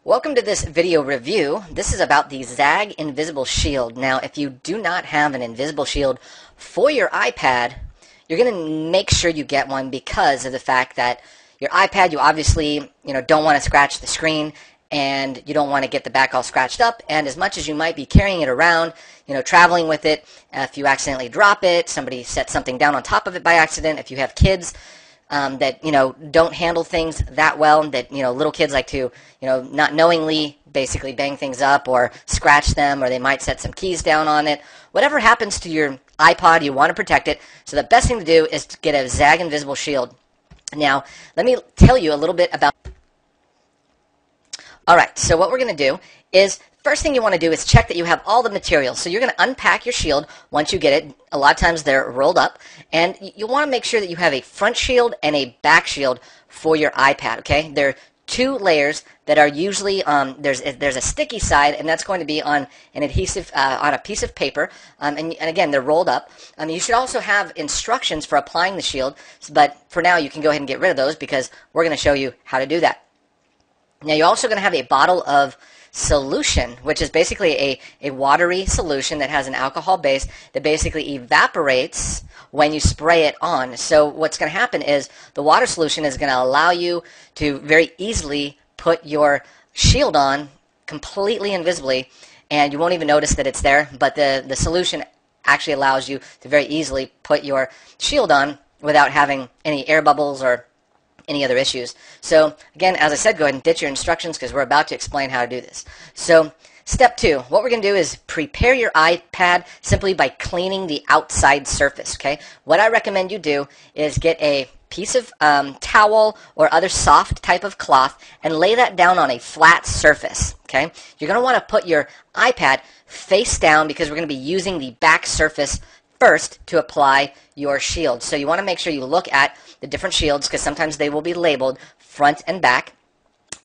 Welcome to this video review. This is about the Zagg Invisible Shield. Now, if you do not have an invisible shield for your iPad, you're going to make sure you get one because of the fact that your iPad, you obviously don't want to scratch the screen and you don't want to get the back all scratched up. And as much as you might be carrying it around, traveling with it, if you accidentally drop it, somebody sets something down on top of it by accident, if you have kids that don't handle things that well, that little kids like to not knowingly basically bang things up or scratch them, or they might set some keys down on it. Whatever happens to your iPod, you want to protect it. So the best thing to do is to get a Zagg Invisible Shield. Now, let me tell you a little bit about. Alright, so what we're going to do is, first thing you want to do is check that you have all the materials. So you're going to unpack your shield once you get it. A lot of times they're rolled up. And you want to make sure that you have a front shield and a back shield for your iPad, okay? There are two layers that are usually, there's a sticky side, and that's going to be on an adhesive, on a piece of paper. And again, they're rolled up. You should also have instructions for applying the shield, but for now you can go ahead and get rid of those because we're going to show you how to do that. Now you're also going to have a bottle of solution, which is basically a watery solution that has an alcohol base that basically evaporates when you spray it on. So what's going to happen is the water solution is going to allow you to very easily put your shield on completely invisibly, and you won't even notice that it's there, but the solution actually allows you to very easily put your shield on without having any air bubbles or any other issues. So again, as I said, go ahead and ditch your instructions because we're about to explain how to do this. So step 2, what we're going to do is prepare your iPad simply by cleaning the outside surface, okay? What I recommend you do is get a piece of towel or other soft type of cloth and lay that down on a flat surface, okay? You're going to want to put your iPad face down because we're going to be using the back surface first to apply your shield. So you want to make sure you look at the different shields because sometimes they will be labeled front and back.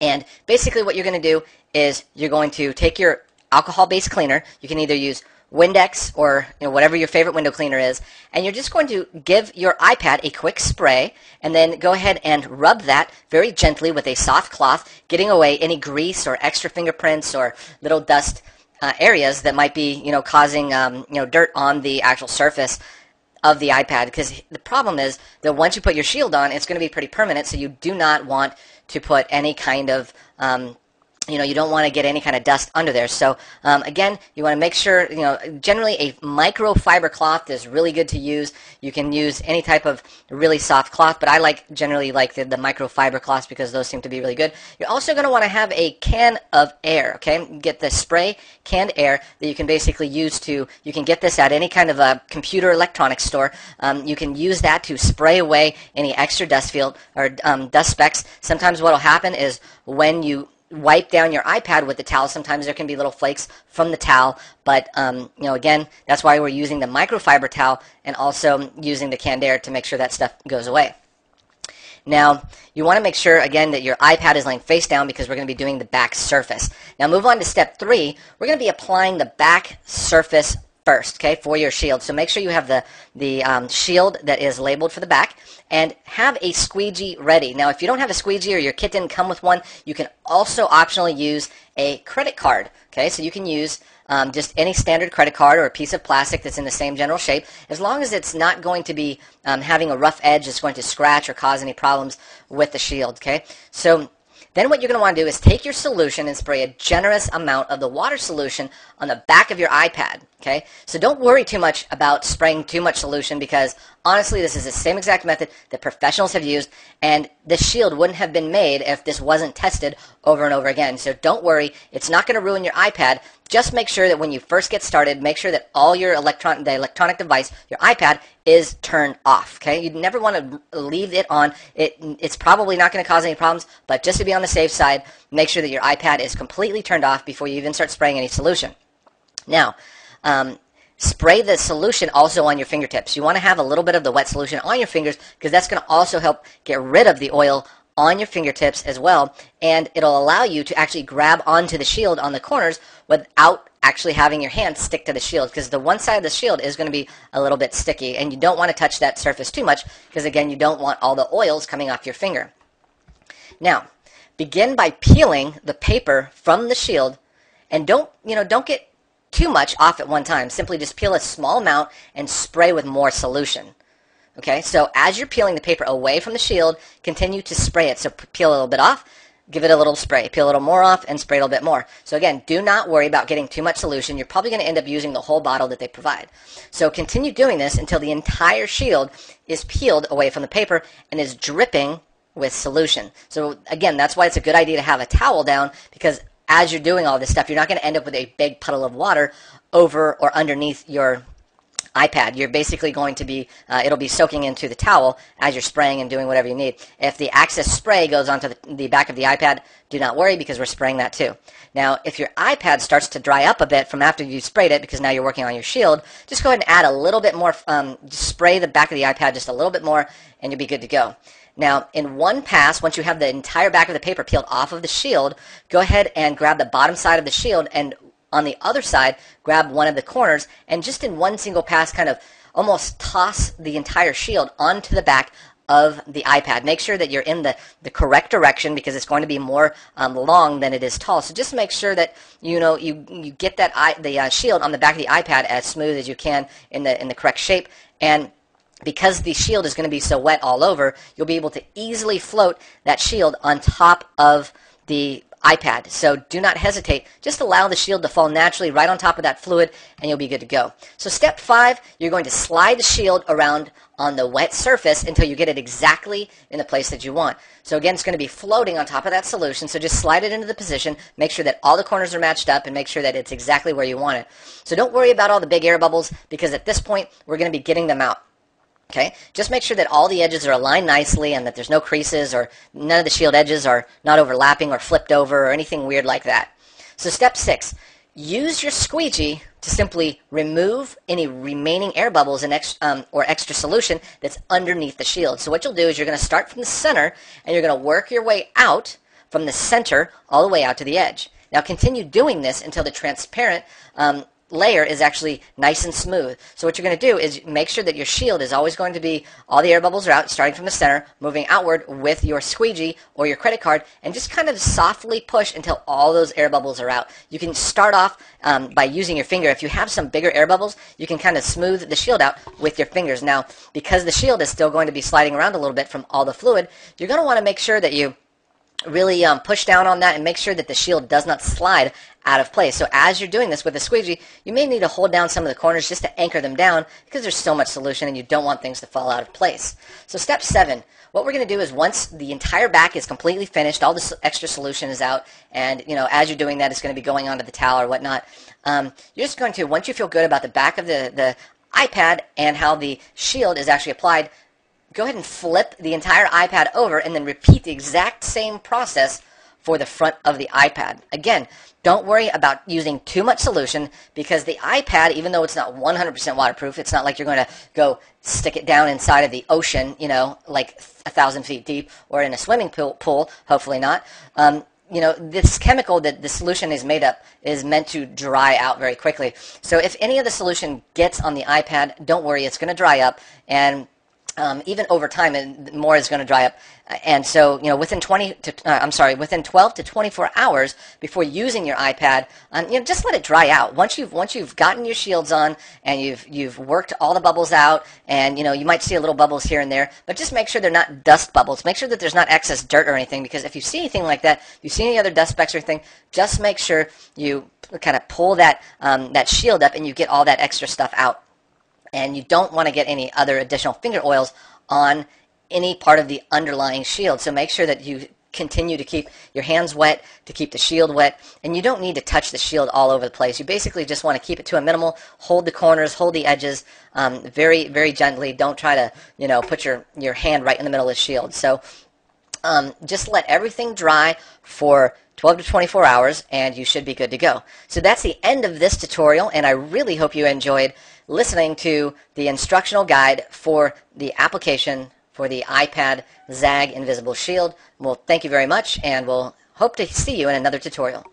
And basically what you're going to do is you're going to take your alcohol-based cleaner. You can either use Windex or whatever your favorite window cleaner is, and you're just going to give your iPad a quick spray and then go ahead and rub that very gently with a soft cloth, getting away any grease or extra fingerprints or little dust areas that might be causing dirt on the actual surface of the iPad, because the problem is that once you put your shield on, it's going to be pretty permanent, so you do not want to put any kind of you don't want to get any kind of dust under there. So again, you want to make sure, generally a microfiber cloth is really good to use. You can use any type of really soft cloth, but I generally like the microfiber cloths because those seem to be really good. You're also going to want to have a can of air, okay? Get the spray canned air that you can basically use you can get this at any kind of a computer electronics store. You can use that to spray away any extra dust field or dust specks. Sometimes what will happen is when you wipe down your iPad with the towel, sometimes there can be little flakes from the towel, but again, that's why we're using the microfiber towel and also using the canned air to make sure that stuff goes away. Now, you want to make sure, again, that your iPad is laying face down because we're going to be doing the back surface. Now, move on to step 3. We're going to be applying the back surface first, okay, for your shield. So make sure you have the shield that is labeled for the back, and have a squeegee ready. Now, if you don't have a squeegee or your kit didn't come with one, you can also optionally use a credit card, okay? So you can use just any standard credit card or a piece of plastic that's in the same general shape, as long as it's not going to be having a rough edge that's going to scratch or cause any problems with the shield, okay? So then what you're going to want to do is take your solution and spray a generous amount of the water solution on the back of your iPad, okay? So don't worry too much about spraying too much solution because honestly this is the same exact method that professionals have used, and this shield wouldn't have been made if this wasn't tested over and over again. So don't worry, it's not going to ruin your iPad. Just make sure that when you first get started, make sure that all your electronic device, your iPad, is turned off, okay? You never want to leave it on. It's probably not going to cause any problems, but just to be on the safe side, make sure that your iPad is completely turned off before you even start spraying any solution. Now, spray the solution also on your fingertips. You want to have a little bit of the wet solution on your fingers because that's going to also help get rid of the oil on your fingertips as well, and it'll allow you to actually grab onto the shield on the corners without actually having your hand stick to the shield, because the one side of the shield is going to be a little bit sticky, and you don't want to touch that surface too much because, again, you don't want all the oils coming off your finger. Now, begin by peeling the paper from the shield, and don't get too much off at one time. Simply just peel a small amount and spray with more solution. Okay, so as you're peeling the paper away from the shield, continue to spray it. So peel a little bit off, give it a little spray. Peel a little more off and spray a little bit more. So again, do not worry about getting too much solution. You're probably going to end up using the whole bottle that they provide. So continue doing this until the entire shield is peeled away from the paper and is dripping with solution. So again, that's why it's a good idea to have a towel down, because as you're doing all this stuff, you're not going to end up with a big puddle of water over or underneath your iPad. You're basically going to be, it'll be soaking into the towel as you're spraying and doing whatever you need. If the excess spray goes onto the back of the iPad, do not worry, because we're spraying that too. Now, if your iPad starts to dry up a bit from after you sprayed it, because now you're working on your shield, just go ahead and add a little bit more, just spray the back of the iPad just a little bit more, and you'll be good to go. Now, in one pass, once you have the entire back of the paper peeled off of the shield, go ahead and grab the bottom side of the shield, and on the other side, grab one of the corners, and just in one single pass, kind of almost toss the entire shield onto the back of the iPad. Make sure that you're in the correct direction, because it's going to be more long than it is tall. So just make sure that you get the shield on the back of the iPad as smooth as you can in the correct shape. And because the shield is going to be so wet all over, you'll be able to easily float that shield on top of the iPad. So do not hesitate. Just allow the shield to fall naturally right on top of that fluid, and you'll be good to go. So step 5, you're going to slide the shield around on the wet surface until you get it exactly in the place that you want. So again, it's going to be floating on top of that solution, so just slide it into the position, make sure that all the corners are matched up, and make sure that it's exactly where you want it. So don't worry about all the big air bubbles, because at this point, we're going to be getting them out. Okay, just make sure that all the edges are aligned nicely and that there's no creases, or none of the shield edges are not overlapping or flipped over or anything weird like that. So step 6, use your squeegee to simply remove any remaining air bubbles and or extra solution that's underneath the shield. So what you'll do is you're going to start from the center, and you're going to work your way out from the center all the way out to the edge. Now continue doing this until the transparent layer is actually nice and smooth. So what you're going to do is make sure that your shield is always going to be, all the air bubbles are out, starting from the center, moving outward with your squeegee or your credit card, and just kind of softly push until all those air bubbles are out. You can start off by using your finger. If you have some bigger air bubbles, you can kind of smooth the shield out with your fingers. Now, because the shield is still going to be sliding around a little bit from all the fluid, you're going to want to make sure that you really push down on that and make sure that the shield does not slide out of place. So as you're doing this with the squeegee, you may need to hold down some of the corners just to anchor them down, because there's so much solution and you don't want things to fall out of place. So step 7, what we're going to do is, once the entire back is completely finished, all the extra solution is out, and as you're doing that, it's going to be going onto the towel or whatnot. You're just going to, once you feel good about the back of the iPad and how the shield is actually applied, go ahead and flip the entire iPad over and then repeat the exact same process for the front of the iPad. Again, don't worry about using too much solution, because the iPad, even though it's not 100% waterproof, it's not like you're going to go stick it down inside of the ocean, like 1,000 feet deep, or in a swimming pool, hopefully not. This chemical that the solution is made up is meant to dry out very quickly. So if any of the solution gets on the iPad, don't worry, it's going to dry up, and even over time, and more is going to dry up. And so, within 12 to 24 hours before using your iPad, just let it dry out. Once you've gotten your shields on and you've worked all the bubbles out, and you might see a little bubbles here and there, but just make sure they're not dust bubbles. Make sure that there's not excess dirt or anything, because if you see anything like that, if you see any other dust specks or anything, just make sure you kind of pull that shield up and you get all that extra stuff out. And you don't want to get any other additional finger oils on any part of the underlying shield. So make sure that you continue to keep your hands wet, to keep the shield wet, and you don't need to touch the shield all over the place. You basically just want to keep it to a minimal, hold the corners, hold the edges very, very gently. Don't try to, put your hand right in the middle of the shield. So just let everything dry for 12 to 24 hours, and you should be good to go. So that's the end of this tutorial, and I really hope you enjoyed listening to the instructional guide for the application for the iPad Zagg Invisible Shield. Well, thank you very much, and we'll hope to see you in another tutorial.